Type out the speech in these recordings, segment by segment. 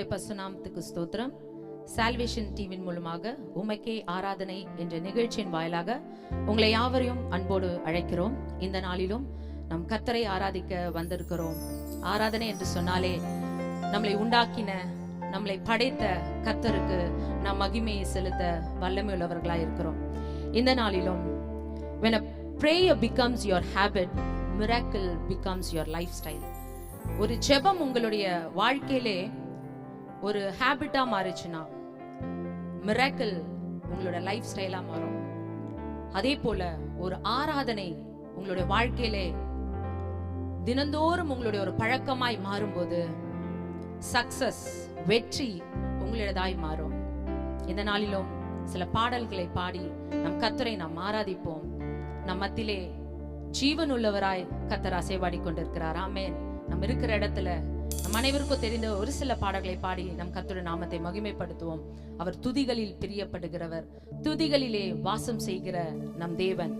கர்த்தருடைய பரிசுநாமத்துக்கு ஸ்தோத்திரம். சால்வேஷன் டிவியின் மூலமாக உமக்கே ஆராதனை என்ற நிகழ்ச்சியின் வாயிலாக உங்களை யாவரையும் அன்போடு அழைக்கிறோம். இந்த நாளிலும் நம் கர்த்தரை ஆராதிக்க வந்திருக்கிறோம். ஆராதனை என்று சொன்னாலே நம்மளை உண்டாக்கின, நம்மளை படைத்த கர்த்தருக்கு நாம் மகிமையை செலுத்த வல்லமை உள்ளவர்களாய் இருக்கிறோம். இந்த நாளிலும் when a prayer becomes your habit, miracle becomes your lifestyle. ஒரு ஜெபம் உங்களுடைய வாழ்க்கையிலே ஒரு ஹேபிட்டா மாறிச்சுன்னா மிராக்கிள் உங்களோட லைஃப் ஸ்டைலா மாறும். அதே போல ஒரு ஆராதனை உங்களுடைய வாழ்க்கையிலே தினந்தோறும் உங்களுடைய ஒரு பழக்கமாய் மாறும்போது சக்சஸ், வெற்றி உங்களுடையதாய் மாறும். இந்த நாளிலும் சில பாடல்களை பாடி நம் கர்த்தரை நாம் ஆராதிப்போம். நம் மத்தியிலே ஜீவன் உள்ளவராய் கர்த்தர் அசைவாடி கொண்டிருக்கிறார். ஆமென். நம்ம இருக்கிற இடத்துல நம் அனைவருக்கும் தெரிந்த ஒரு சில பாடல்களை பாடி நம் கர்த்தருடைய நாமத்தை மகிமைப்படுத்துவோம். அவர் துதிகளில் பிரியப்படுகிறவர், துதிகளிலே வாசம் செய்கிற நம் தேவன்.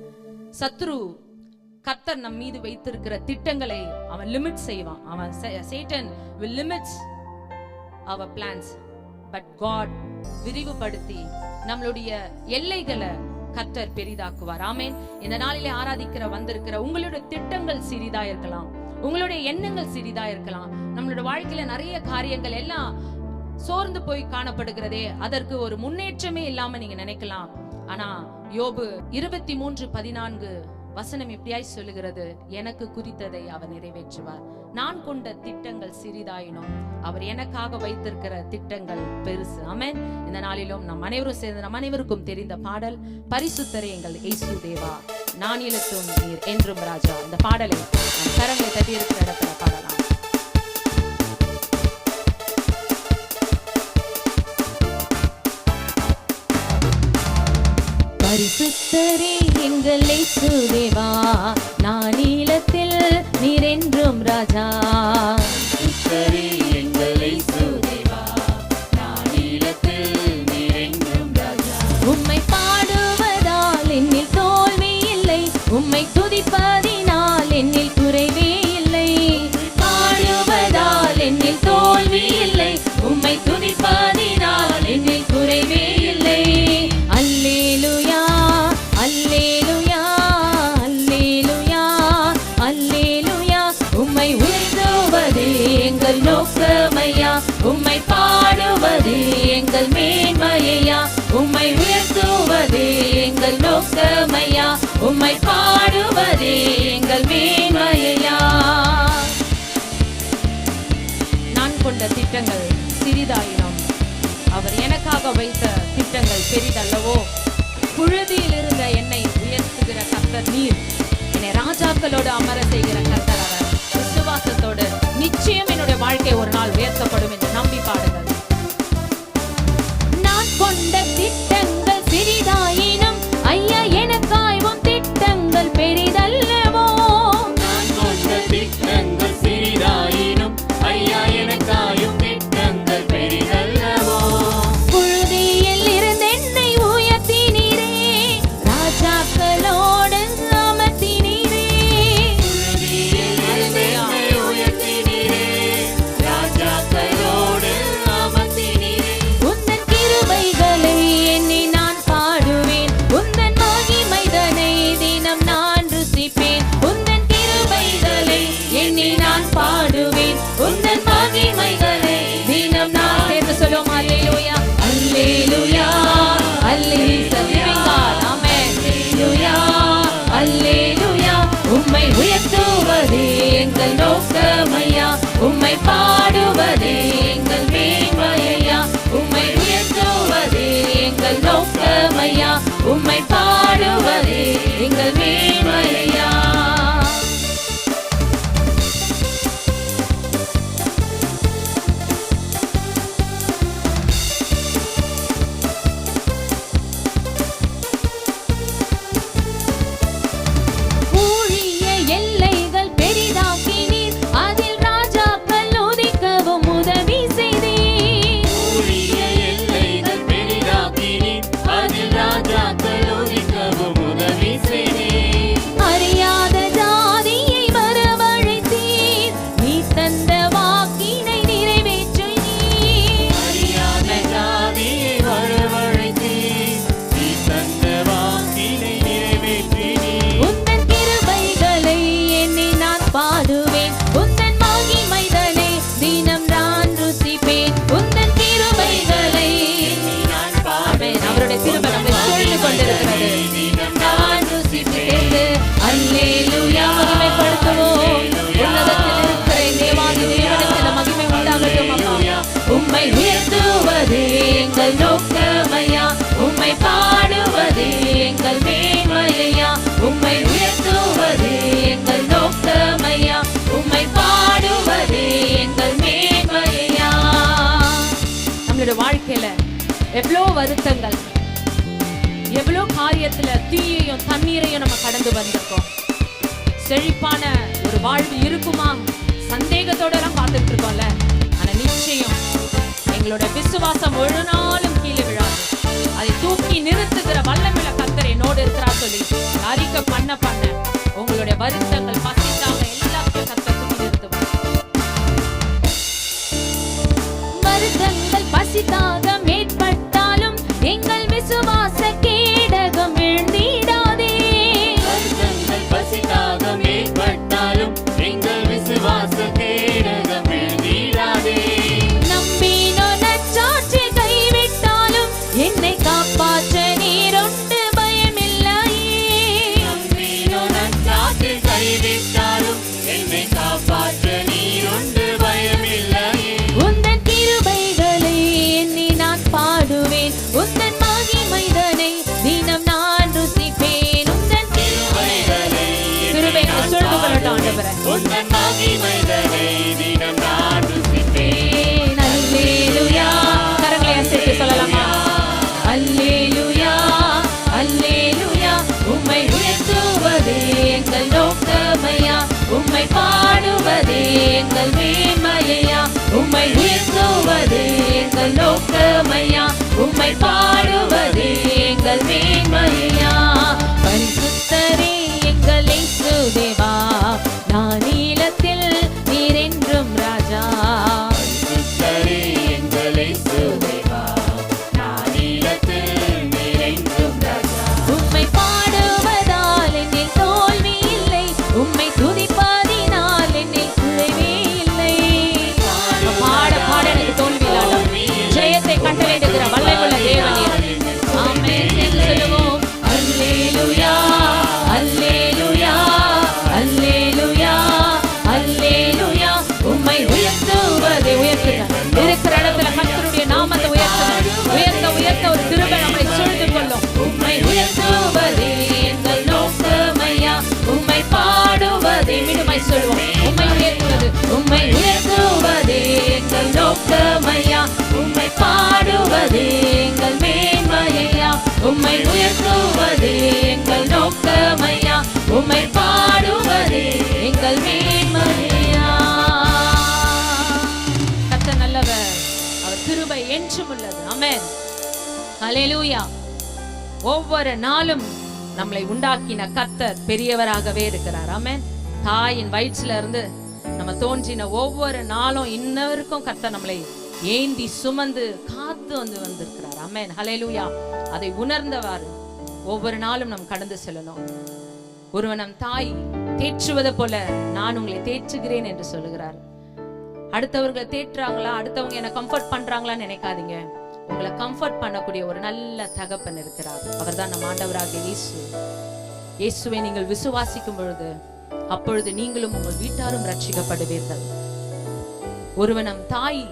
சத்ரு கர்த்தர் நம் மீது வைத்திருக்கிற திட்டங்களை அவன் லிமிட் செய்வான். அவன் Satan will limit our plans, but God விரிவுபடுத்தி நம்மளுடைய எல்லைகளை கர்த்தர் பெரிதாக்குவார். ஆமென். இந்த நாளிலே ஆராதிக்கிற வந்திருக்கிற உங்களுடைய திட்டங்கள் சிறிதா இருக்கலாம், உங்களுடைய எண்ணங்கள் சிறிதா இருக்கலாம். நம்மளோட வாழ்க்கையில நிறைய காரியங்கள் எல்லாம் சோர்ந்து போய் காணப்படுகிறதே, அதற்கு ஒரு முன்னேற்றமே இல்லாம நீங்க நினைக்கலாம். ஆனா யோபு 23:14 வசனம் இப்படியாய் சொல்லுகிறது, எனக்கு குறித்ததை அவர் நிறைவேற்றுவார். நான் கொண்ட திட்டங்கள் சிறிதாயினும் அவர் எனக்காக வைத்திருக்கிற திட்டங்கள் பெருசு. ஆமென். இந்த நாளிலும் நம் அனைவரும் சேர்ந்து நம் அனைவருக்கும் தெரிந்த பாடல், பரிசுத்தரே எங்கள் இயேசு தேவா, நான் இழுத்தும் நீர் என்றும் ராஜா. இந்த பாடலை நம் கரங்களை தட்டி இருக்கிற இடத்துல பாடலாம். பரிசுத்தரே எங்கள் இயேசு தேவா, நான் நீலத்தில் நீர் என்றும் ராஜா. பரிசுத்தரே எங்கள் இயேசு தேவா, நான் நீலத்தில் நீர் என்றும் ராஜா. உம்மை பாடுவதால் என்னில் தோல்வி இல்லை, உம்மை துதிப்பதினால் என்னில் குறைவே இல்லை. பாடுவதால் என்னில் தோல்வி இல்லை, உம்மை துதிப்பதினால் என்னில் குறைவே இல்லை. அல்லேலூயா, அல்லேலூயா, அல்லேலூயா, அல்லேலூயா. உம்மை உயர்த்துவதே எங்கள் நோக்கமையா, உம்மை பாடுவதே எங்கள் மேன்மையா. உம்மை உயர்த்துவதே எங்கள் நோக்கமையா, உம்மை பாடுவதே எங்கள் மேன்மையா. நான் கொண்ட திட்டங்கள் சிறிதாயினும் அவர் எனக்காக வைத்த திட்டங்கள் பெரிதல்லவோ. புழுதியில் இருந்த என்னை உயர்த்துகிற கர்த்தர் நீர், என்னை ராஜாக்களோடு அமர செய்கிற கர்த்தர் அவர். விசுவாசத்தோடு நிச்சயம் என்னுடைய வாழ்க்கை ஒரு நாள் உயர்த்தப்படும் என்று நம்பி பாடுங்கள். நான் கொண்ட திட்டங்கள் சிறிதாயினும் ஐயா எனக்காய்வும் திட்டங்கள் பெரிதல்லவோ. நான் கொண்ட திட்டங்கள் சிறிதாயினும் ஐயா எனக்காயும் திட்டங்கள் பெரிதல்லவோ. புழுதியில் இருந்து என்னை உயர்த்தினீரே, ராஜாக்களோடு அமர்த்தினீரே. புழுதியில் இருந்து என்னை உயர்த்தினீரே, ராஜாக்களோடு அமர்த்தினீரே. உந்தன் கிருபைகளை எண்ணி எவ்வளோ வருத்தங்கள், எவ்வளோ காரியத்துல தீயையும் தண்ணீரையும் நம்ம கடந்து வந்திருக்கோம். செழிப்பான ஒரு வாழ்வு இருக்குமா சந்தேகத்தோட எல்லாம் பார்த்துட்டு இருக்கோம்ல. ஆனா நிச்சயம் எங்களோட விசுவாசம் ஒரு நாளும் கீழே விழாது. அதை தூக்கி நிறுத்துகிற வல்லமையுள்ள கர்த்தர் என்னோடு இருக்கிறார் சொல்லி அறிக்கை பண்ண உங்களுடைய வருத்தங்கள் பசித்தாங்க எல்லாத்தையும் கர்த்தர் தூக்கி நிறுத்துவார். வருத்தங்கள் பசித்தாக மேற்பட்டாலும் எங்கள் விசுவாச கேடகம் விழுந்திடாதே. வருத்தங்கள் பசித்தாக மேற்பட்டாலும் எங்கள் விசுவாச கேடகம் விழுந்திடாதே. நம்பினோ நற்சாட்சி கைவிட்டாலும் என்னை காப்பாற்ற நீருண்டு பயமில்லையே. நம்பினோ நற்சாட்சி கைவிட்டாலும் என்னை காப்பாற்ற நீருண்டு பயமில்லையே. உந்தன் கிருபைகளை எண்ணி நான் பாடுவேன், உந்தன் மகிமைதனை தினம் நான் ருசிப்பேன். உந்தன் கிருபைகளை சொல்லிட்டு கொள்ளட்டும் ஆண்டவரே. உந்தன் மகிமைதனை தினம் நான் ருசிப்பேன். அல்லேலூயா. கரங்களை அசைத்து சொல்லலாமா? அல்லேலூயா அல்லேலூயா. உம்மை உயர்த்துவதே எங்கள் நோக்கமையா, உம்மை பாடுவதே எங்கள் மேன்மையா. உம்மை உயர்த்துவதே எங்கள் நோக்கமையா, உம்மை பாடுவதே எங்கள் மேன்மையா. பரிசுத்தரே எங்கள் இயேசு தேவா, நானிலத்தில் நீர் என்றும் ராஜா. பரிசுத்தரே எங்கள் இயேசு தேவா, நானிலத்தில் நீர் என்றும் ராஜா. உம்மை பாடுவதால் என்னில் தோல்வி இல்லை, உம்மை துதிப்பதினால் என்னில் குறைவே இல்லை. பாட பாட எனக்கு தோல்வி இல்லாத ஜெயத்தை கட்டளையிடுகிற வல்லமையுள்ள தேவனே. ஆமென் என்று சொல்லுவோம். அல்லேலூயா அல்லேலூயா அல்லேலூயா அல்லேலூயா. உம்மை உயர்த்துவதே உயர்த்துங்க. இருக்கிற இடத்துல கர்த்தருடைய நாமத்தை உயர்த்துங்க. உயர்த்த உயர்த்த ஒரு கிருபை நம்மை சூழ்ந்து கொள்ளும். உம்மை உயர்த்துவதே எங்கள் நோக்கமையா, உம்மை பாடுவதே. மீண்டுமாய் சொல்லுவோம். உம்மை உயர்த்துவது, உம்மை உயர்த்துவதே எங்கள் நோக்கமையா, உம்மை பாடுவதே எங்கள் மேன்மையா. உம்மை உயர்த்துவதே எங்கள் நோக்கமையா, உம்மை பாடுவதே எங்கள் மேன்மையா. கர்த்தர் நல்லவர், அவர் கிருபை என்றும் உள்ளது. ஆமென். ஹல்லேலூயா. ஒவ்வொரு நாளும் நம்மளை உண்டாக்கின கர்த்தர் பெரியவராகவே இருக்கிறார். ஆமென். தாயின் வயிற்றில இருந்து நம்ம தோன்றின ஒவ்வொரு நாளும் இன்னவருக்கும் கர்த்தர் நம்மளை ஏந்தி சுமந்து காத்து வந்திருக்கிறார். ஆமென். ஹல்லேலூயா. அதை உணர்ந்தவாறு ஒவ்வொரு நாளும் நாம் கடந்து செல்லணும். ஒருவன் நம் தாய் தேற்றுவது போல நான் உங்களை தேற்றுகிறேன் என்று சொல்லுகிறார். அடுத்தவர்களை தேற்றுறாங்களா, அடுத்தவங்க என்ன கம்ஃபர்ட் பண்றாங்களான்னு நினைக்காதீங்க. உங்களை கம்ஃபர்ட் பண்ணக்கூடிய ஒரு நல்ல தகப்பன் இருக்கிறார். அவர்தான் நம் ஆண்டவராகிய இயேசு. இயேசுவை நீங்கள் விசுவாசிக்கும் பொழுது அப்பொழுது நீங்களும் உங்கள் வீட்டாரும் ரட்சிக்கப்படுவீர்கள். ஒருவனம் தாய்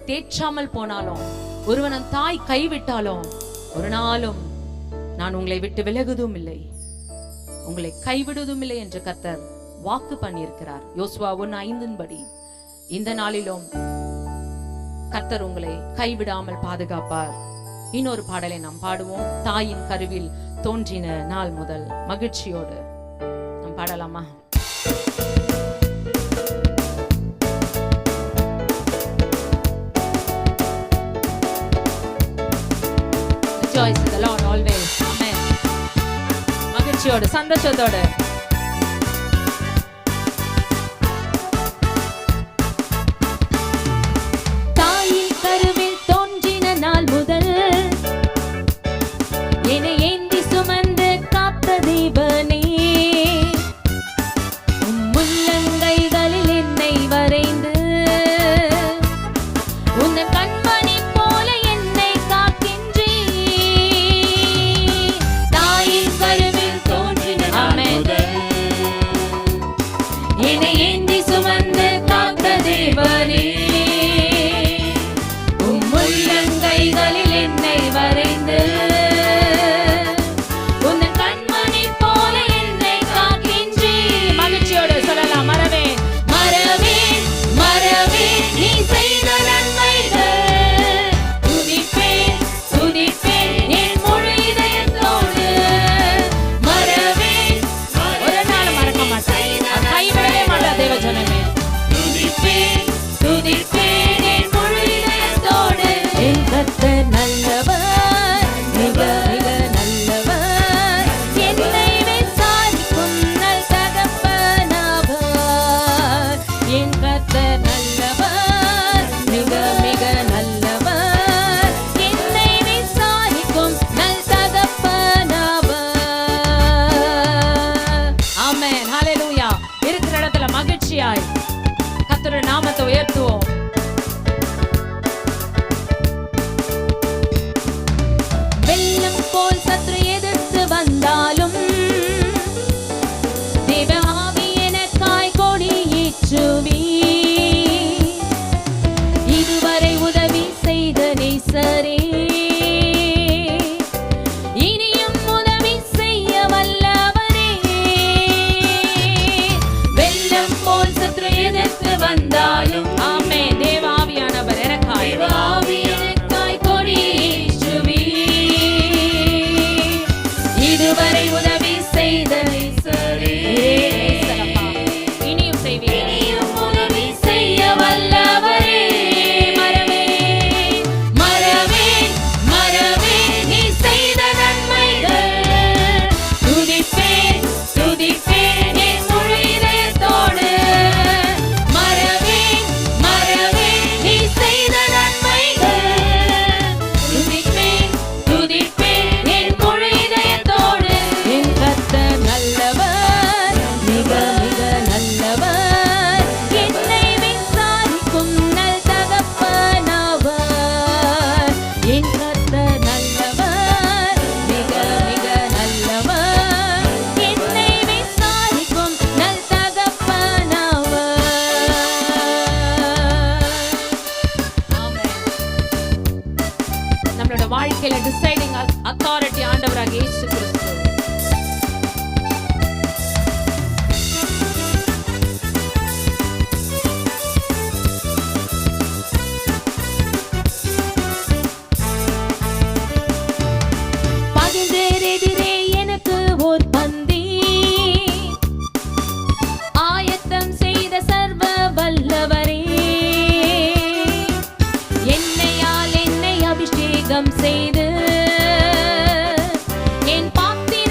தேற்றாமல் போனாலும், ஒருவனம் தாய் கைவிட்டாலும், ஒரு நாளும் நான் உங்களை விட்டு விலகுவதும் இல்லை, உங்களை கைவிடுவதும் இல்லை என்று கர்த்தர் வாக்கு பண்ணியிருக்கிறார். யோசுவா 1:5 இந்த நாளிலும் கர்த்தர் உங்களை கைவிடாமல் பாதுகாப்பார். இன்னொரு பாடலை நாம் பாடுவோம். தாயின் கருவில் தோன்றின நாள் முதல் மகிழ்ச்சியோடு நாம் பாடலாமா? Rejoice in the Lord always. Amen. மகிழ்ச்சியோடு சந்தோஷத்தோடு Amen. நல்லவர், மிக மிக நல்லவர். என்னை விசாரிக்கும் நல் தகப்பனாவார். என் கர்த்தர் நல்லவர், மிக மிக நல்லவர். என்னை விசாரிக்கும் நல் தகப்பனாவார். ஆமென். ஹalleluya. இருக்கிற இடத்துல மகிழ்ச்சியாய் கர்த்தருடைய நாமத்தை உயர்த்துவோம். வெள்ளம் போல் சத்ரு எதிர்த்து வந்தாலும் தேவ ஆவி எனக்காய் கொடியேற்றுவி. இதுவரை உதவி செய்த நேசரே, இனியும் உதவி செய்ய வல்லவரே. வெள்ளம் போல் சத்ரு எதிர்த்து வந்தாலும் ஆமென். தேவாவியானவர் எனக்காய் ஆவி எனக்காய் கொடியேற்றுவி. இதுவரை உதவி செய்த நேசரே, இனியும் செய்வீர். இனியும் உதவி செய்ய வல்லவரே. மறவேன், மறவேன், மறவேன் நீ செய்த நன்மைகள். துதிப்பேன், துதிப்பேன் என் முழு இதயத்தோடு. மறவேன், மறவேன் நீ செய்த நன்மைகள். துதிப்பேன், துதிப்பேன் என் முழு இதயத்தோடு. என் கர்த்தர் நல்லவர், மிக மிக நல்லவர். என்னை விசாரிக்கும் நல் தகப்பனாவார். என் கர்த்தர் நல்லவர், மிக மிக நல்லவர். என்னை விசாரிக்கும் நல் தகப்பனாவார். ஆமென். நம்மளோட வாழ்க்கையில டிசைடிங் அத்தாரிட்டி ஆண்டவராக இயேசு கிறிஸ்து. பகைஞரெதிரே எனக்கு ஓர் பந்தி ஆயத்தம் செய்த சர்வ வல்லவரே. எண்ணெயால் என்னை அபிஷேகம் செய்து என் பாத்திரம்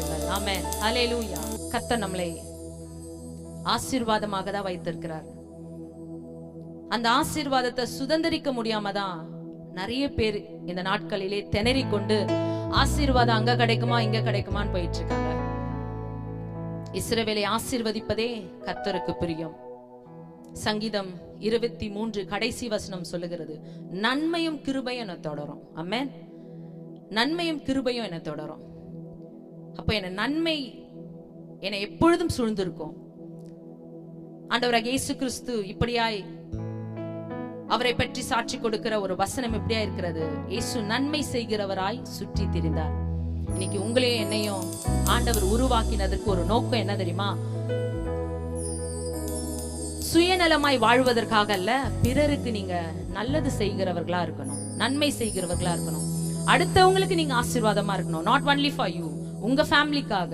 சொல்லுங்கள். ஆமென். ஹல்லேலூயா. கர்த்தர் நம்மளை ஆசீர்வாதமாக தான் வைத்திருக்கிறார். அந்த ஆசீர்வாதத்தை சுதந்திரிக்க முடியாம தான் நிறைய பேர் இந்த நாட்களிலே திணறி கொண்டு ஆசீர்வாதம் அங்க கிடைக்குமா இங்க கிடைக்குமான்னு போயிட்டு இருக்காங்க. இஸ்ரவேலை ஆசீர்வதிப்பதே கர்த்தருக்கு பிரியம். சங்கீதம் 23 கடைசி வசனம் சொல்லுகிறது, நன்மையும் கிருபையும் என்னை தொடரும். ஆமென். நன்மையும் கிருபையும் என்னை தொடரும். அப்ப என்ன நன்மை என்னை எப்பொழுதும் சூழ்ந்திருக்கும். ஆண்டவராகிய இயேசு கிறிஸ்து இப்படியாய் அவரை பற்றி சாட்சி கொடுக்கிற ஒரு வசனம் எப்படியா இருக்கிறது, இயேசு நன்மை செய்கிறவராய் சுற்றி திரிந்தார். இன்னைக்கு உங்களையும் என்னையும் ஆண்டவர் உருவாக்கினதுக்கு ஒரு நோக்கம் என்ன தெரியுமா? சுயநலமாய் வாழ்வதற்காக அல்ல, பிறருக்கு நீங்க நல்லது செய்கிறவர்களா இருக்கணும், நன்மை செய்கிறவர்களா இருக்கணும், அடுத்தவங்களுக்கு நீங்க ஆசீர்வாதமா இருக்கணும். நாட் ஒன்லி ஃபார் யூ, உங்க ஃபேமிலிக்காக,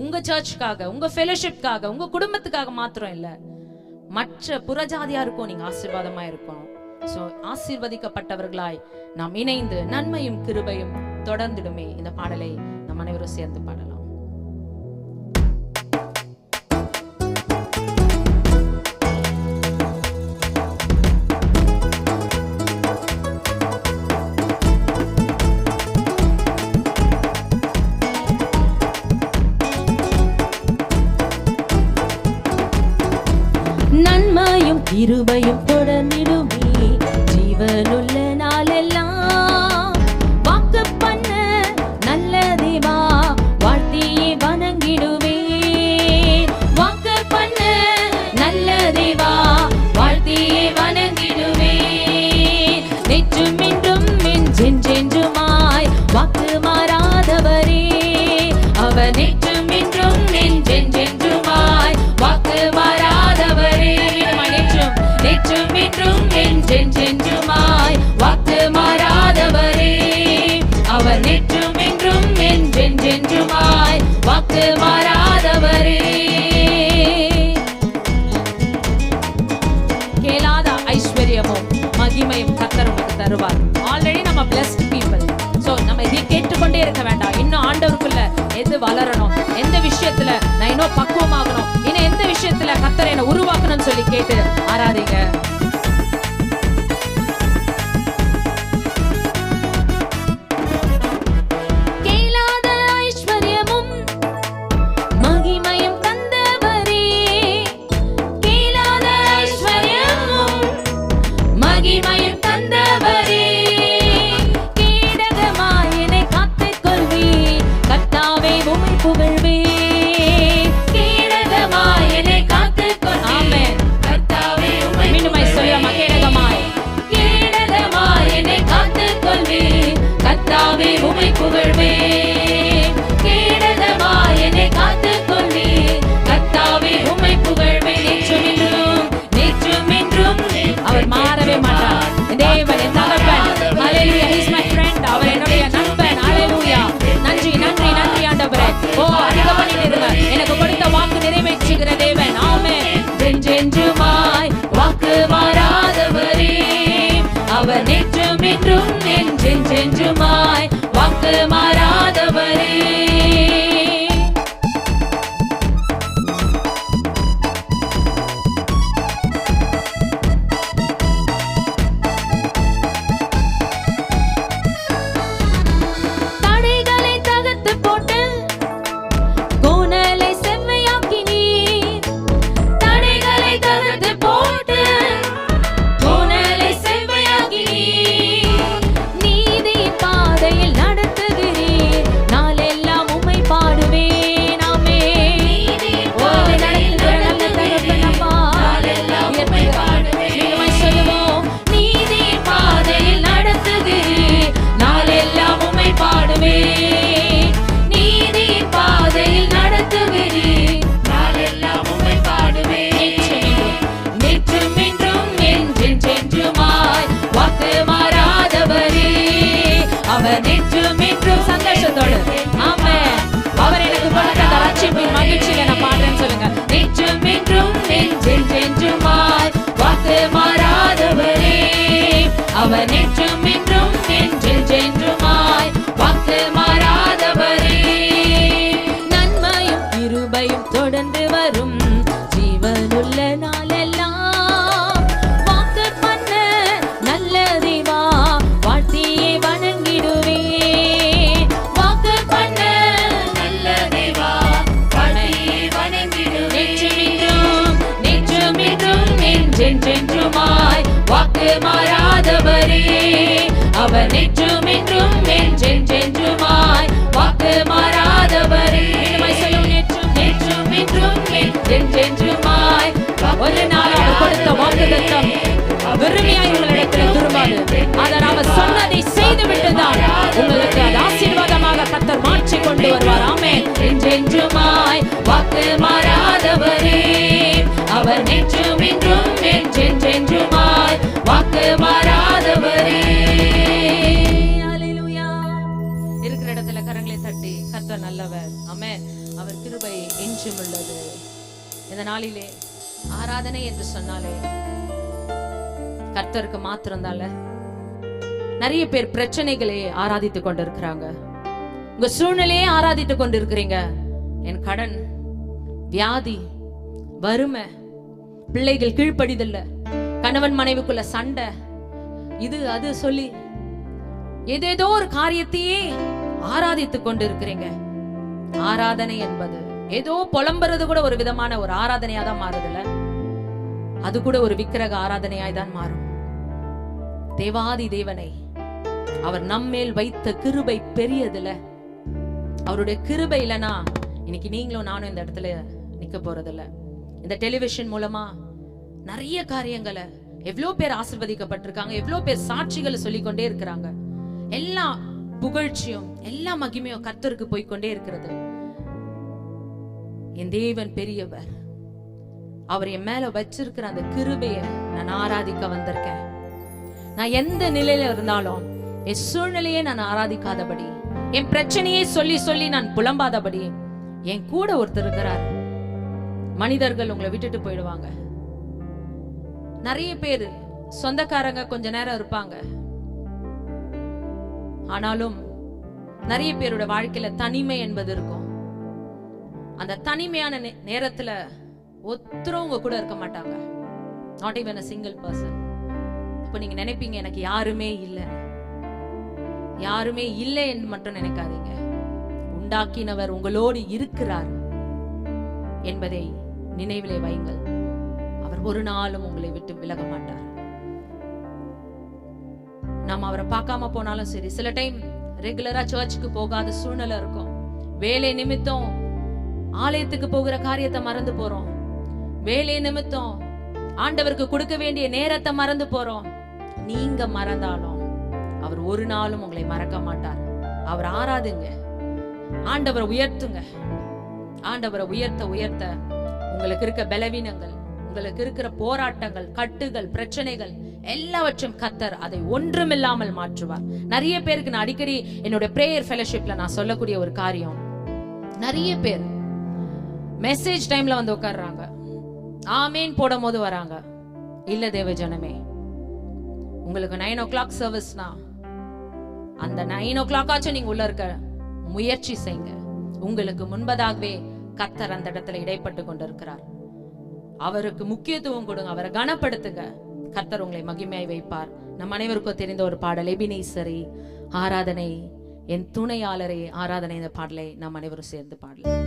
உங்க சர்ச்சுக்காக, உங்க ஃபெலோஷிப்காக, உங்க குடும்பத்துக்காக மாத்திரம் இல்ல, மற்ற புறஜாதியாருக்கும் நீங்க ஆசீர்வாதமா இருக்கணும். சோ ஆசீர்வதிக்கப்பட்டவர்களாய் நாம் இணைந்து நன்மையும் கிருபையும் தொடர்ந்திடுமே. இந்த பாடலை நம் அனைவரும் சேர்ந்து பாடலாம். நன்மையும் கிருபையும் தொடர்ந்திடுமே ஜீவனுள்ள நாளெல்லாம். வாக்கு பண்ண நல்ல தேவா வாழ்த்தியே வணங்கிடுவே. வாக்கு பண்ண நல்ல தேவா வாழ்த்தியே வணங்கிடுவே. நெற்றும் இன்றும் என்றென்றுமாய் வாக்கு மாறாதவரே. அவர் நெற்றும் இன்றும் என்றென்றுமாய் வாக்கு மாறாதவரே. நெற்றும் இன்றும் என்றென்றுமாய் வாக்கு மாறாதவரே. அவர் நெற்றும் இன்றும் என்றென்றுமாய் வாக்கு மாறாதவரே. கேளாத ஐஸ்வர்யமும் மகிமையும் கர்த்தர் நமக்கு தருவார். ஆல்ரெடி நம்ம blessed people. சோ நம்ம இதை கேட்டுக்கொண்டே இருக்க வேண்டாம். இன்னும் ஆண்டவருக்குள்ள எது வளரணும், எந்த விஷயத்துல நான் இன்னும் பக்குவமாகணும், இன்னும் எந்த விஷயத்துல கர்த்தர் என்னை உருவாக்கணும்னு சொல்லி கேட்டு ஆராதிங்க. கேளாத ஐஸ்வர்யமும் மகிமையும் தந்தவரே. கேளாத ஐஸ்வர்யமும் மகிமையும் தந்தவரே. கேடகமாய் என்னை காத்துக் கொள்வீர் கர்த்தாவே உம்மை புகழ்வேன். கேடகமாய் என்னை காத்துக் கொள்வீர் கர்த்தாவே உம்மை மீண்டுமாய் சொல்லுமா, கேடகமாய் கேடகமாய் என்னை காத்துக் கொள்வீர் கர்த்தாவே உம்மை புகழ்வேன். கேடகமாய் என்னை காத்துக் கொள்வீர் கர்த்தாவே உம்மை புகழ்வேன். நேற்றும் இன்றும் அவர் மாறவே மாட்டார். தேவன் என் தகப்பன். ஹல்லேலூயா. He is my friend. அவர் என்னுடைய நண்பன். ஹல்லேலூயா. நன்றி நன்றி நன்றி ஆண்டவரே. ஓ அதிகமான வாக்கு மாறாதவரே, அவர் நேற்றும் இன்றும் என்றென்றுமாய் வாக்கு மாறாதவரே. நேற்றும் இன்றும் என்றென்றுமாய் ஒரு நாள் அவர் கொடுத்த வாக்குத்தத்தம் வெறுமையாய் உங்களிடத்தில் திரும்பாது. அதை அவர் சொன்னதை செய்து விட்டுதான் உங்களுக்கு அது ஆசீர்வாதமாக கர்த்தர் மாற்றி கொண்டு வருவார். ஆமென். என்றென்றுமாய் வாக்கு மாறாதவரே, அவர் நேற்றும் இன்றும் என்றென்றுமாய் வாக்கு மாறாதவரே. ஹல்லேலூயா. இருக்கிற இடத்துல கரங்களை தட்டி கர்த்தர் நல்லவர். ஆமென். அவர் கிருபை என்றும் உள்ளது. இந்த நாளிலே ஆராதனை என்று சொன்னாலே கர்த்தருக்கு மாத்திரம்தான்ல. நிறைய பேர் பிரச்சனைகளை ஆராதித்துக் கொண்டிருக்கிறாங்க. உங்க சூழ்நிலையே ஆராதித்துக் கொண்டிருக்கிறீங்க. என் கடன், வியாதி, வறுமை, பிள்ளைகள் கீழ்ப்படிதல்ல, கணவன் மனைவிக்குள்ள சண்டை, இது அது சொல்லி ஏதேதோ ஒரு காரியத்தையே ஆராதித்துக் கொண்டிருக்கிறீங்க. ஆராதனை என்பது ஏதோ புலம்புறது கூட ஒரு விதமான ஒரு ஆராதனையா தான் மாறுதுல. அது கூட ஒரு விக்கிரக ஆராதனையாய் தான் மாறும். தேவாதி தேவனை அவர் நம்மேல் வைத்த கிருபை பெரியதுல. அவருடைய கிருபை இல்லைன்னா இன்னைக்கு நீங்களும் நானும் இந்த இடத்துல நிக்க போறதில்ல. இந்த டெலிவிஷன் மூலமா நிறைய காரியங்களை எவ்வளவு பேர் ஆசீர்வதிக்கப்பட்டிருக்காங்க, எவ்வளவு பேர் சாட்சிகளை சொல்லிக்கொண்டே இருக்கிறாங்க. எல்லா புகழ்ச்சியும் எல்லா மகிமையும் கர்த்தருக்கு போய்கொண்டே இருக்கிறது. என் தேவன் பெரியவர். அவர் என் மேல வச்சிருக்கிற அந்த கிருபையை நான் ஆராதிக்க வந்திருக்கேன். நான் எந்த நிலையில இருந்தாலும் என் சூழ்நிலையே நான் ஆராதிக்காதபடி, என் பிரச்சனையே சொல்லி சொல்லி நான் புலம்பாதபடி என் கூட ஒருத்தர் இருக்கிறார். மனிதர்கள் உங்களை விட்டுட்டு போயிடுவாங்க. நிறைய பேர் சொந்தக்காரங்க கொஞ்ச நேரம் இருப்பாங்க. ஆனாலும் நிறைய பேரோட வாழ்க்கையில தனிமை என்பது இருக்கும். அந்த தனிமையான நேரத்துல ஒருத்தரும் உங்க கூட இருக்க மாட்டாங்க. Not even a single person. இப்ப நீங்க நினைப்பீங்க எனக்கு யாருமே இல்லை. யாருமே இல்லை என்று மட்டும் நினைக்காதீங்க. உண்டாக்கினவர் உங்களோடு இருக்கிறார் என்பதை நினைவிலே வையுங்கள். அவர் ஒரு நாளும் உங்களை விட்டு விலக மாட்டார். நாம் அவரை பார்க்காம போனாலும் சரி, சில டைம் ரெகுலரா சர்ச்சுக்கு போகாத சூழ்நிலை இருக்கும். வேலை நிமித்தம் ஆலயத்துக்கு போகிற காரியத்தை மறந்து போறோம். வேலை நிமித்தம் ஆண்டவருக்கு கொடுக்க வேண்டிய நேரத்தை மறந்து போறோம். நீங்க மறந்தாலும் அவர் ஒரு நாளும் உங்களை மறக்க மாட்டார். அவர் ஆராதுங்க, ஆண்டவரை உயர்த்துங்க. ஆண்டவரை உயர்த்த உயர்த்த உங்களுக்கு இருக்க பலவீனங்கள், உங்களுக்கு இருக்கிற போராட்டங்கள், கட்டுகள், பிரச்சனைகள் எல்லாவற்றும் கர்த்தர் அதை ஒன்றுமில்லாமல் மாற்றுவார். நிறைய பேருக்கு நான் அடிக்கடி என்னோட பிரேயர் ஃபெலோஷிப்ல நான் சொல்லக்கூடிய ஒரு காரியம், நிறைய பேர் மெசேஜ் டைம்ல வந்து உட்கார்றாங்க, ஆமேன் போடும் போது வராங்க. இல்ல தேவ ஜனமே, உங்களுக்கு 9 o'clock சர்வீஸ்னா அந்த 9 o'clock ஆச்சும் நீங்க உள்ள இருக்க முயற்சி செய்யுங்க. உங்களுக்கு முன்பதாகவே கர்த்தர் அந்த இடத்துல இடைப்பட்டு கொண்டிருக்கிறார். அவருக்கு முக்கியத்துவம் கொடுங்க, அவரை கனப்படுத்துங்க. கர்த்தர் உங்களை மகிமையாய் வைப்பார். நம் அனைவருக்கும் தெரிந்த ஒரு பாடல், எபினேசரே ஆராதனை, என் துணையாளரே ஆராதனை. இந்த பாடலை நாம் அனைவரும் சேர்ந்து பாடலாம்.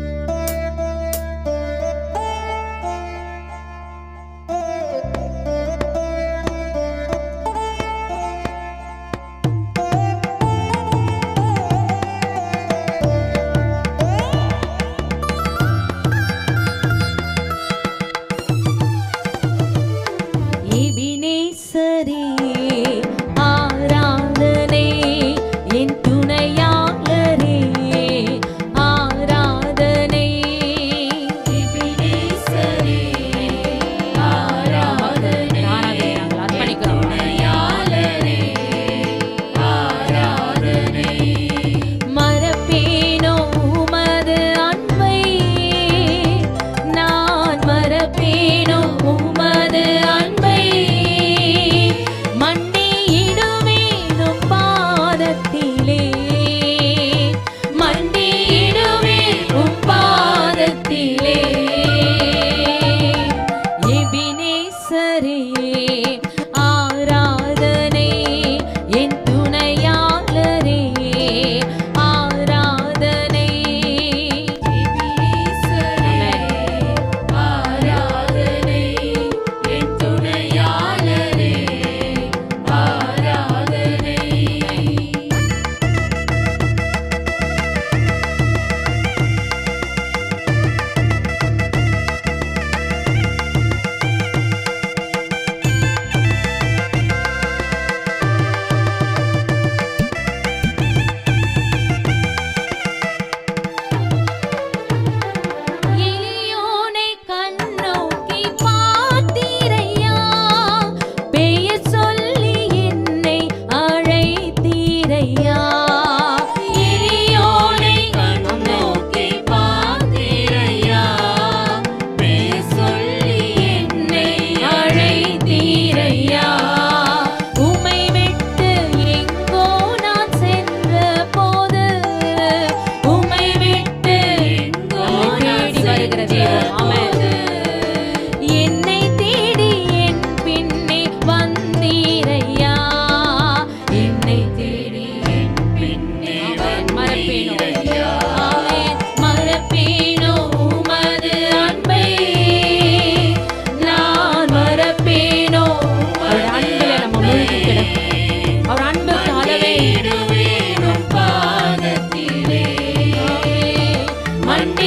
ஆராதனை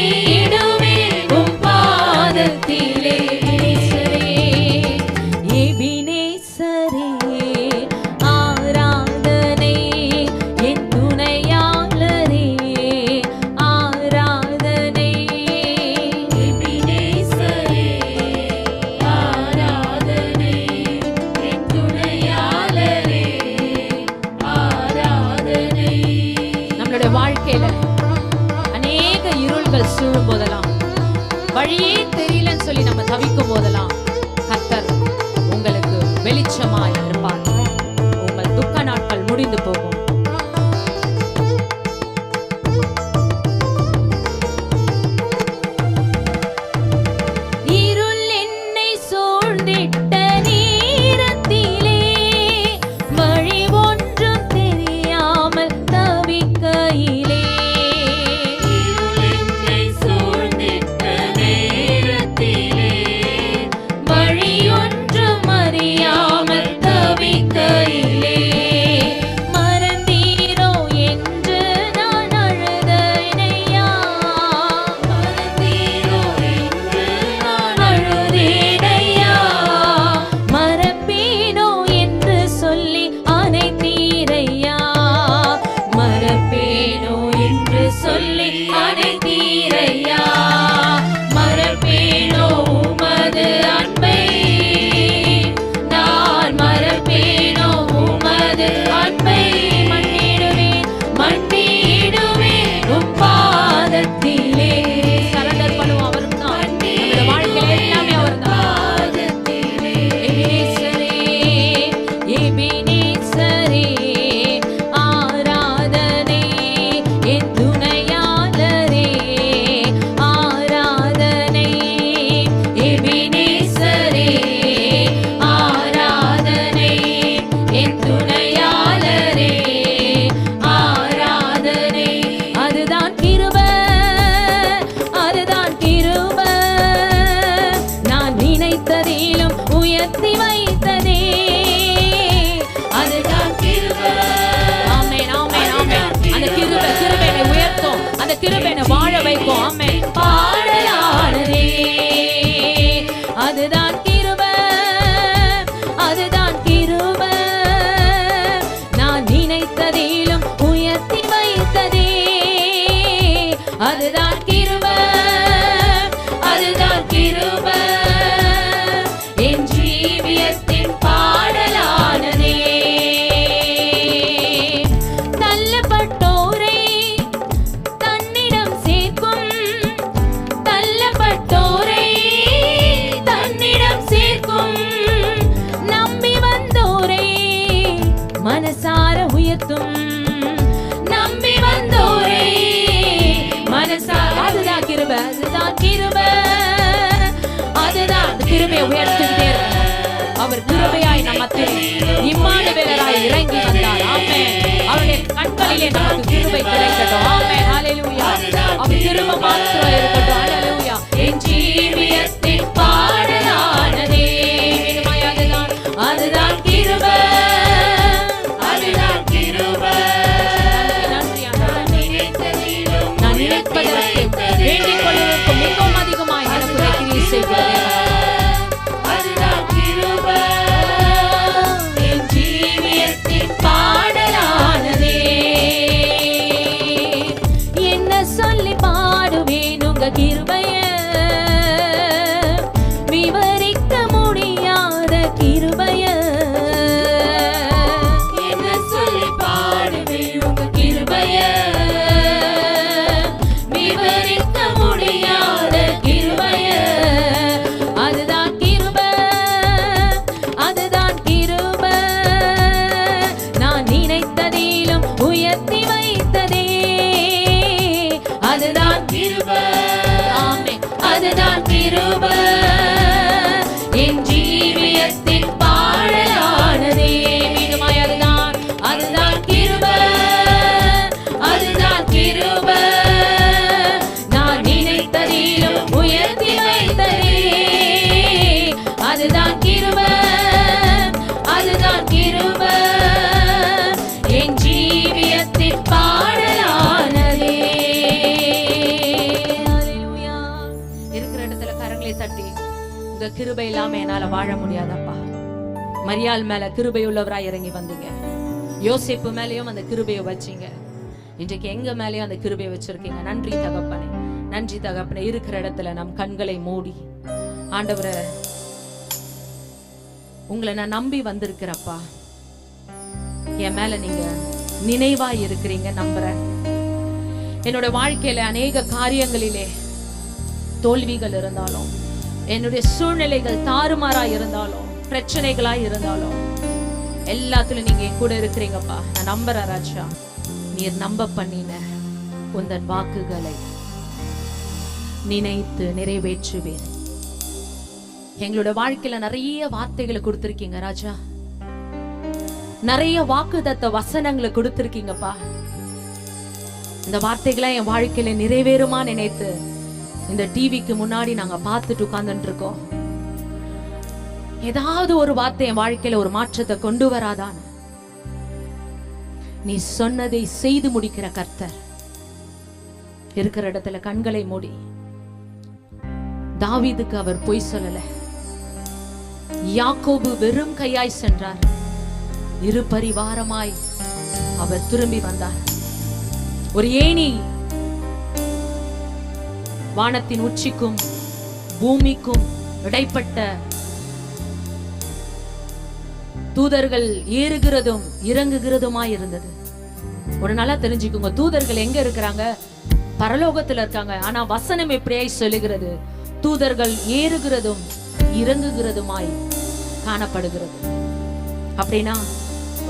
மண்டியிடுவேன் உம் பாதத்திலே. எபினேசரே ஆராதனை, என் துணையாளரே ஆராதனை. எபினேசரே ஆராதனை, என் துணையாளரே ஆராதனை. நம்மளுடைய வாழ்க்கையில அநேக இருள்கள் சூழும் போதெல்லாம், வழியே தெரியலன்னு சொல்லி நம்ம தவிக்கும் போதெல்லாம் கர்த்தர் உங்களுக்கு வெளிச்சமாய் இருப்பார். உங்கள் துக்க நாட்கள் முடிந்து போகும். இருள் என்னை சூழ்ந்திட்ட நேரத்திலே, வழி ஒன்றும் தெரியாமல் தவிக்கையிலே, இருள் என்னை சூழ்ந்திட்ட நேரத்திலே, வழியொன்றும் அறியாமல் தவிக்கையிலே, மறந்தீரோ என்று நான் அழுதேனையா, மறந்தீரோ என்று நான் அழுதேனையா, மறப்பேனோ என்று சொல்லி அனைத்தீரையா, மறப்பேனோ என்று சொல்லி அனைத்தீரையா, மறப்பேனோ உமது அன்பை, நான் மறப்பேனோ உமது அன்பை, மன்னிடுவேன் மண்டியிடுவேன் உம் பாதத்திலே. சரண்டர் பண்ணுவோம். அவரும் தான் நம்முடைய வாழ்க்கையில எல்லாமே அவர் தான். பாதத்திலே. எபினேசரே எபினேசரே ஆராதனை, என் துணையாளரே ஆராதனை. எபினேசரே ஆராதனை, என் துணையாளரே ஆராதனை. அதுதான் கிருபை, அதுதான் கிருபை, நான் நினைத்ததிலும் உயர்த்தி வைத்ததே. அதுதான் கிருபை. ஆமென் ஆமென் ஆமென். அந்த கிருபை என்னை உயர்த்தும், அந்த கிருபை என்னை வாழ வைக்கும். ஆமென். பாடலானதே. அதுதான் கிருபை, அதுதான் கிருபை, நான் நினைத்ததிலும் உயர்த்தி வைத்ததே. அதுதான் கிருபை, அதுதான் கிருபை. என் ஜீவியத்தின் பாடலானதே. தள்ளப்பட்டோரை தன்னிடம் சேர்க்கும், தள்ளப்பட்டோரை தன்னிடம் சேர்க்கும், நம்பி வந்தோரை மனசார உயர்த்தும், நம்பி வந்தோரை மனசார. அதுதான் கிருபை, அதுதான் கிருபை, அதுதான் அந்த கிருபையை உயர்த்திக்கிட்டே இருக்கும். அவர் கிருபையாய் நம்மத்தில் இம்மானுவேலராய் இறங்கி வந்தார். ஆமென். அவருடைய கண்களிலே நமக்கு கிருபை கிடைக்கட்டும். ஆமென். ஹல்லேலூயா. அவர் கிருபை மாத்திரம் இருக்கட்டும். ஹல்லேலூயா. என் ஜீவியத்தின் பாடலானதே. அதுதான் அதுதான் கிருபை, அதுதான் கிருபை. நன்றி ஆண்டவரே. நினைத்ததிலும் நான் நினைப்பதற்கு வேண்டிக் கொள்வதற்கு மிகவும் அதிகமாய் எனக்கு கிரியை செய்கிறதே. அதுதான் கிருபை. என் ஜீவியத்தின் பாடலானதே. என்ன சொல்லி பாடுவேன் உங்க கிருபைய, விவரிக்க முடியாத கிருபைய. என்ன சொல்லி பாடுவேன் உங்க கிருபைய, விவரிக்க முடியாத கிருபைய. அதுதான் கிருபை, அதுதான் கிருபை, நான் நினைத்ததிலும் உயர்த்தி வைத்ததே. அதுதான் கிருபை. ஆமென். அதுதான் கிருபை. என் ஜீவியத்தின் பாடலானதே. மீண்டுமாய் அதுதான், அதுதான் கிருபை, அதுதான் கிருபை, நான் நினைத்ததிலும் உயர்த்தி வைத்ததே. அதுதான் கிருபை, அதுதான் கிருபை, என் ஜீவியத்தின் பாடலானதே. கரங்களை தட்டி, உங்க கிருபை இல்லாம என்னால வாழ முடியாதப்பா. மரியாள் மேல கிருபை உள்ளவராய் இறங்கி வந்தீங்க. யோசேப்பு மேலேயும் அந்த கிருபையை வச்சீங்க. இன்றைக்கு எங்க மேலேயும் அந்த கிருபையை வச்சிருக்கீங்க. நன்றி தகப்பனே, நன்றி தகப்பனே. இருக்கிற இடத்துல நம் கண்களை மூடி, ஆண்டவரே உங்களை நான் நம்பி வந்திருக்கிறப்பா. என் மேல நீங்க நினைவாய் இருக்கிறீங்க நம்புறேன். என்னோட வாழ்க்கையில அநேக காரியங்களிலே தோல்விகள் இருந்தாலும், என்னுடைய சூழ்நிலைகள் தாறுமாறா இருந்தாலும், பிரச்சனைகளா இருந்தாலும், எல்லாத்துலயும் நீங்க என் கூட இருக்கிறீங்கப்பா. நான் நம்புறேன் ராஜா. நீர் நம்ப பண்ணின உந்தன் வாக்குகளை நினைத்து நிறைவேற்றுவேன். எங்களோட வாழ்க்கையில நிறைய வார்த்தைகளை கொடுத்திருக்கீங்க ராஜா. நிறைய வாக்குத்தத்த வசனங்களை கொடுத்திருக்கீங்கப்பா. இந்த வார்த்தைகளை என் வாழ்க்கையில நிறைவேறுமா நினைத்து இந்த டிவிக்கு முன்னாடி நாங்க பார்த்துட்டு உட்கார்ந்துட்டு இருக்கோம். ஏதாவது ஒரு வார்த்தை என் வாழ்க்கையில ஒரு மாற்றத்தை கொண்டு வராதான்? நீ சொன்னதை செய்து முடிக்கிற கர்த்தர். இருக்கிற இடத்துல கண்களை மூடி. தாவீதுக்கு அவர் பொய் சொல்லல. யாக்கோபு வெறும் கையாய் சென்றார். இரு பரிவாரமாய் அவர் திரும்பி வந்தார். ஒரு ஏணி வானத்தின் உச்சிக்கும் பூமிக்கும் இடைப்பட்ட தூதர்கள் ஏறுகிறதும் இறங்குகிறதுமாய் இருந்தது. ஒரு நாளா தெரிஞ்சுக்குங்க, தூதர்கள் எங்க இருக்கிறாங்க? பரலோகத்துல இருக்காங்க. ஆனா வசனம் எப்படியாய் சொல்லுகிறது? தூதர்கள் ஏறுகிறதும் இறங்குகிறதுமாய் காணப்படுகிறது. அப்படின்னா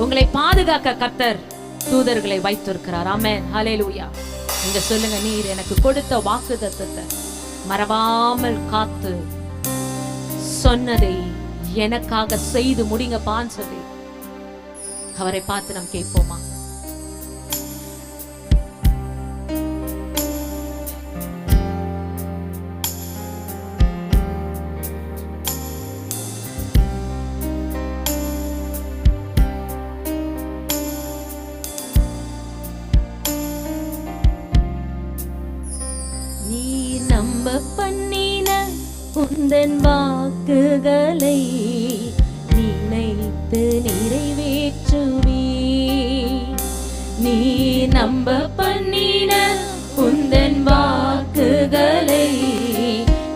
உங்களை பாதுகாக்க கர்த்தர் தூதர்களை வைத்திருக்கிறார். ஆமென், ஹல்லேலூயா. நீங்க சொல்லுங்க, நீர் எனக்கு கொடுத்த வாக்குத்தத்தத்தை மறவாமல் காத்து சொன்னதை எனக்காக செய்து முடிங்கப்பான்னு சொல்லி அவரை பார்த்து நாம் கேட்போமா? பண்ணின உந்தன் வாக்குகளை நினைத்து நிறைவேற்றுவே. நீ நம்ப பண்ணின உந்தன் வாக்குகளை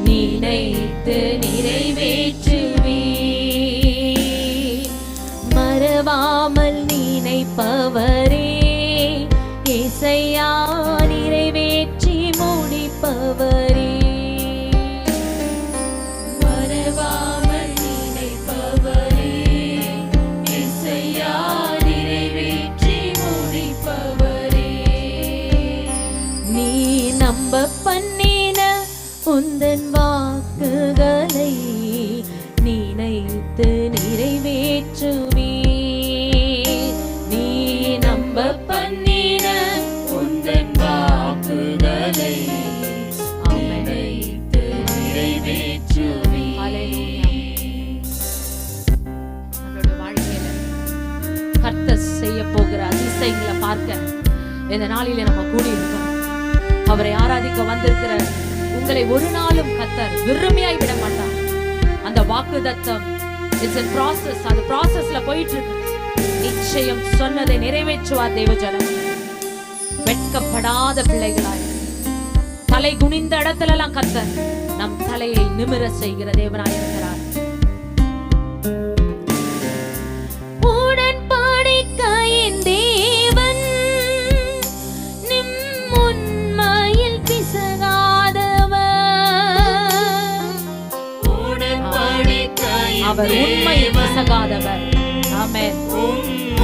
நினைத்து நிறைவேற்றுவே. மறவாமல் நினைப்பவரே இசையா நிறைவேற்றி முடிப்பவரே. மறவாமல் நினைப்பவரே இசையா நிறைவேற்றி முடிப்பவரே. நீ நம்ப பண்ணின உந்தன் வாக்குகளை நினைத்து நிறைவேற்றுவே. நீ நம்ப பண்ணின உந்தன் வாக்குகளை நினைத்து நிறைவேற்றுவே. நம்மளுடைய வாழ்க்கையில கர்த்தர் செய்ய போகிற அதிசயங்களை பார்க்க இந்த நாளிலே நம்ம கூடி இருக்கோம். அவரை ஆராதிக்க வந்திருக்கிற உங்களை ஒரு நாளும் கர்த்தர் வெறுமையாய் விட மாட்டார். அந்த வாக்குத்தத்தம் இட்ஸ் a process. அந்த processல போயிட்டு இருக்கு. நிச்சயம் சொன்னதை நிறைவேற்றுவார் தேவஜனம். வெட்கப்படாத பிள்ளைகளாய் தலை குனிந்த இடத்துல எல்லாம் கர்த்தர் நம் தலையை நிமிர செய்கிற தேவனாய் இருக்கிறார். உடன்படிக்கையின் தேவன் உண்மையில் பிசகாதவர். அவர் உண்மையில் பிசகாதவர். ஆமென்.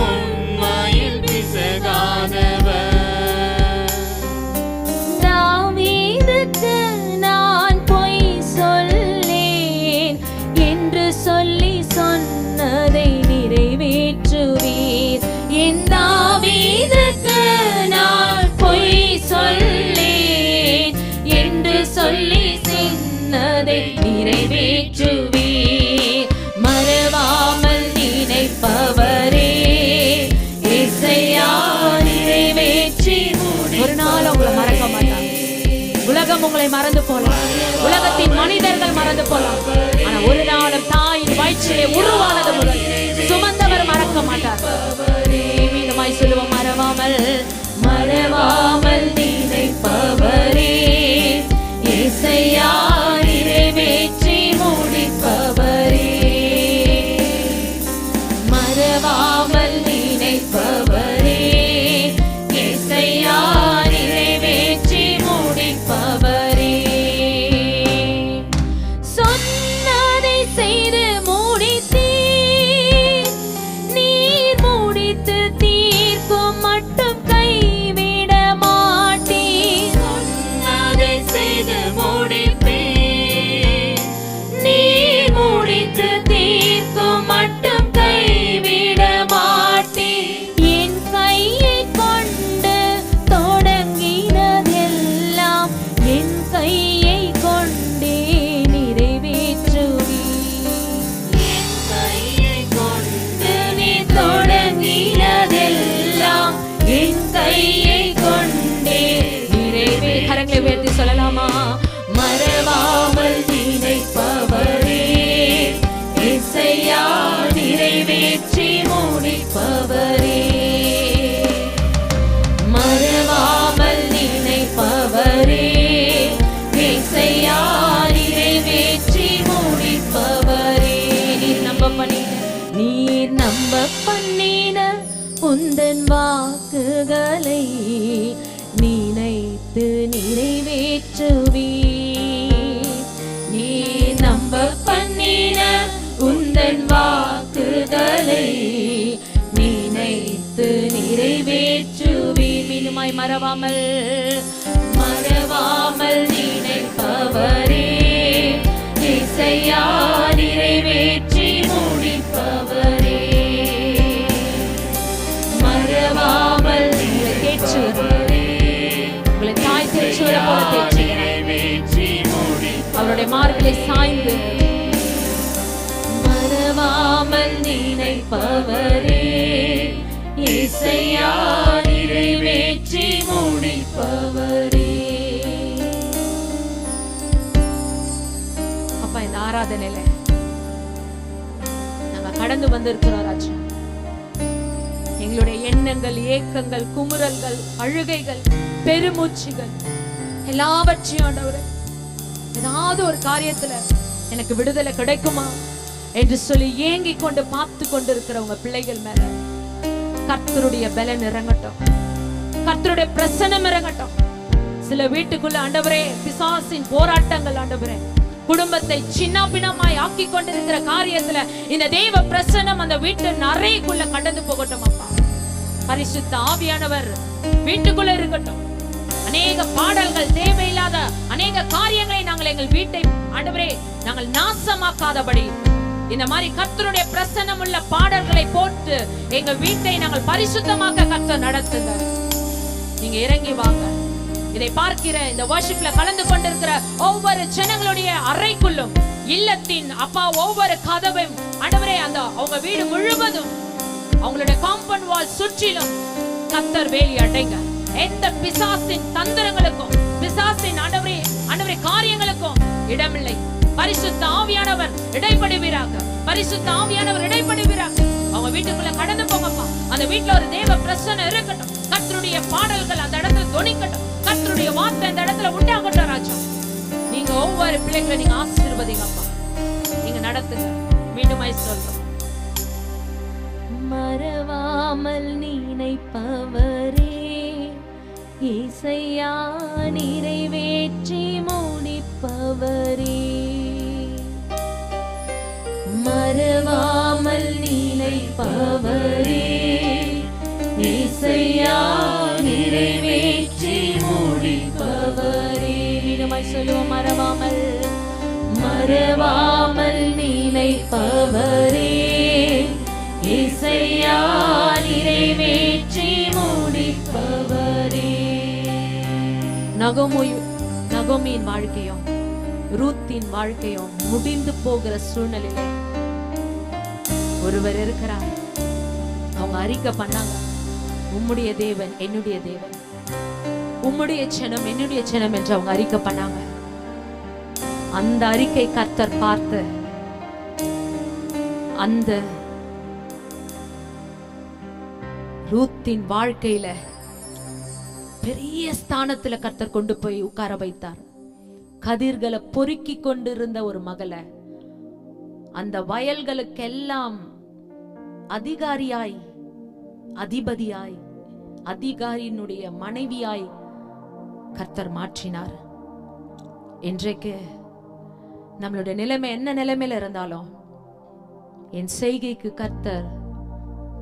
உண்மையில் பிசகாதவர். தாவீதுக்கு நான் பொய் சொல்லேன் என்று சொல்லி சொன்னதை நிறைவேற்றுவீர். என் தாவீதுக்கு நான் பொய் சொல்லேன் என்று சொல்லி சொன்னதை நிறைவேற்றுவீர். மறவாமல் நினைப்பவரே இசையா நிறைவேற்றி ஒரு நாள் உங்களை மறக்க மாட்டாங்க. உலகம் உங்களை மறந்து போலாம், உலகத்தின் மனிதர்கள் மறந்து போலாம். ஆனா ஒரு நாளும் தாயின் வயிற்றிலே உருவானது முதல் சுமந்தவர் மறக்க மாட்டார். மீண்டுமாய் சொல்லுவோம், மறவாமல் மறவாமல் நினைப்பவரே இயேசையா நிறைவேற்றி முடிப்பவரே. மறவாமல் நினைப்பவரே இயேசையா நிறைவேற்றி முடிப்பவரே. சொன்னதை செய்து முடித்தீர், நீர் முடித்து தீர்க்கும் மட்டும் கைவிட மாட்டீர். சொன்னதை செய்து முடிப்பீர், நீர் முடித்து தீர்க்கும் மட்டும் கைவிட மாட்டீர். என் கையை கொண்டு தொடங்கினதெல்லாம் என் கையை கொண்டே நிறைவேற்றுவீர். என் கையை கொண்டு நீ தொடங்கினதெல்லாம் என் கையை கொண்டே நிறைவே. கரங்களை உயர்த்தி சொல்லலாமா? மறவாமல் நினைப்பவரே இயேசையா நிறைவேற்றி முடிப்பவரே. மறவாமல் நினைப்பவரே இயேசையா நிறைவேற்றி முடிப்பவரே. நீர் நம்ப பண்ணின உந்தன் வாக்குகளை நினைத்து நிறைவேற்றுவீர். நீர் நம்ப பண்ணின உந்தன் வாக்குகளை நினைத்து நிறைவேற்றுவீர். மீண்டுமாய் மறவாமல் மறவாமல் நினைப்பவரே இயேசையா நிறைவேற்றி முடிப்பவரே. மறவாமல் தேற்றுவரே, உங்களை தாய் தேற்றுவரை போல தேற்றுகிறார். அவருடைய மார்பிலை சாய்ந்து மறவாமல் நினைப்பவரே இயேசையா நிறைவேற்றி முடிப்பவரே. அப்பா, இந்த ஆராதனையில நாங்க கடந்து வந்திருக்கிறோம் ராஜா. எங்களுடைய எண்ணங்கள், ஏக்கங்கள், குமுறல்கள், அழுகைகள், பெருமூச்சுகள் எல்லாவற்றையும் ஆண்டவரே, ஏதாவது ஒரு காரியத்துல எனக்கு விடுதலை கிடைக்குமா என்று சொல்லி ஏங்கி கொண்டு பார்த்து கொண்டிருக்கிற உங்க பிள்ளைகள் மேல கர்த்தருடைய பலன் இறங்கட்டும், கர்த்தருடைய பிரசன்னம் இறங்கட்டும். சில வீட்டுக்குள்ள ஆண்டவரே பிசாசின் போராட்டங்கள் ஆண்டவரே குடும்பத்தை சின்ன பின்னமாய் ஆக்கி கொண்டிருக்கிற காரியத்துல இந்த தேவ பிரசன்னம் அந்த வீட்டு அறைக்குள்ள கடந்து போகட்டும். அப்பா, பரிசுத்த ஆவியானவர் வீட்டுக்குள்ள இருக்கட்டும். அநேக பாடல்கள், தேவையில்லாத அநேக காரியங்களை நாங்கள் எங்கள் வீட்டை ஆண்டவரே நாங்கள் நாசமாக்காதபடி இந்த மாதிரி கர்த்தருடைய பிரசன்னம் உள்ள பாடல்களை போட்டு எங்க வீட்டை நாங்கள் பரிசுத்தமாக்க கர்த்தர் நடத்துங்க. நீங்க இறங்கி வாங்க. இதை பார்க்கிற இந்த வர்ஷிப்ல கலந்து கொண்டிருக்கிற ஒவ்வொரு ஜனங்களுடைய அறைக்குள்ளும், இல்லத்தின் அப்பா ஒவ்வொரு கதவையும் ஆண்டவரே அந்த அவங்க வீடு முழுவதும் அவங்களுடைய காம்பவுண்ட் வால் சுற்றிலும் கர்த்தர் வேலி அடைங்க. எந்த பிசாசின் தந்திரங்களுக்கும் பிசாசின் ஆண்டவரே காரியங்களுக்கும் இடமில்லை. பரிசுத்த ஆவியானவர் இடைப்படுவீராக, பரிசுத்த ஆவியானவர் இடைப்படுவீராக. அவங்க வீட்டுக்குள்ள கடந்து போங்கப்பா. அந்த வீட்டுல ஒரு தேவ பிரசன்னம் இருக்கட்டும். கர்த்தருடைய பாடல்கள் அந்த இடத்துல தொனிக்கட்டும். கர்த்தருடைய வார்த்தை அந்த இடத்துல உண்டாகட்டும். ராஜா, நீங்க ஒவ்வொரு பிள்ளைகளை நீங்க ஆசீர்வதிங்கப்பா, நீங்க நடத்துங்க. மீண்டுமாய் சொல்றோம், மறவாமல் நினைப்பவரே இயேசையா நிறைவேற்றி முடிப்பவரே. மறவாமல் நினைப்பவரே இயேசையா நிறைவேற்றி முடிப்பவரே. மீண்டுமாய் சொல்லுவோம், மறவாமல் மறவாமல் நினைப்பவரே இயேசையா நிறைவேற்றி முடிப்பவரே. நகோமியின் வாழ்க்கையும் ரூத்தின் வாழ்க்கையும் முடிந்து போகிற சூழ்நிலையில ஒருவர் இருக்கிறார். அவங்க அறிக்கை பண்ணாங்க, உம்முடைய தேவன் என்னுடைய தேவன், உம்முடைய ஜனம் என்னுடைய ஜனம் என்று அவங்க அறிக்கை பண்ணாங்க. அந்த அறிக்கை கர்த்தர் பார்த்து அந்த ரூத்தின் வாழ்க்கையில பெரிய ஸ்தானத்துல கர்த்தர் கொண்டு போய் உட்கார வைத்தார். கதிர்களை பொறுக்கி கொண்டிருந்த ஒரு மகளை அந்த வயல்களுக்கெல்லாம் அதிகாரியாய், அதிபதியாய், அதிகாரியினுடைய மனைவியாய் கர்த்தர் மாற்றினார். இன்றைக்கு நம்மளுடைய நிலைமை என்ன நிலைமையில இருந்தாலும் என் செய்கைக்கு கர்த்தர்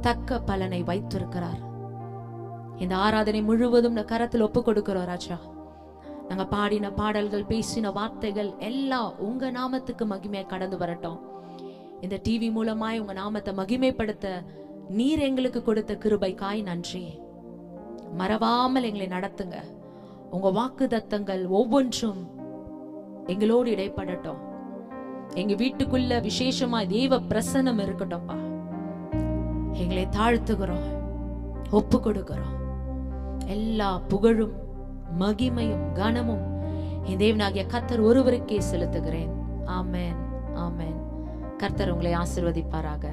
தக்க பலனை வைத்திருக்கிறார். இந்த ஆராதனை முழுவதும் கரத்தில் ஒப்பு கொடுக்கிறோம் ராஜா. நாங்க பாடின பாடல்கள், பேசின வார்த்தைகள் எல்லாம் உங்க நாமத்துக்கு மகிமையை கடந்து வரட்டும். இந்த டிவி மூலமாய் உங்க நாமத்தை மகிமைப்படுத்த நீர் எங்களுக்கு கொடுத்த கிருபைக்காய் நன்றி. மறவாமல் எங்களை நடத்துங்க. உங்க வாக்கு தத்தங்கள் ஒவ்வொன்றும் எங்களோடு இடைப்படட்டும். எங்க வீட்டுக்குள்ள விசேஷமா தேவ பிரசன்னம் இருக்கட்டும்பா. எங்களை தாழ்த்துகிறோம், ஒப்பு கொடுக்கிறோம். எல்லா புகழும் மகிமையும் கனமும் என் தேவனாகிய கர்த்தர் ஒருவருக்கே செலுத்துகிறேன். ஆமென், ஆமென். கர்த்தர் உங்களை ஆசீர்வதிப்பாராக.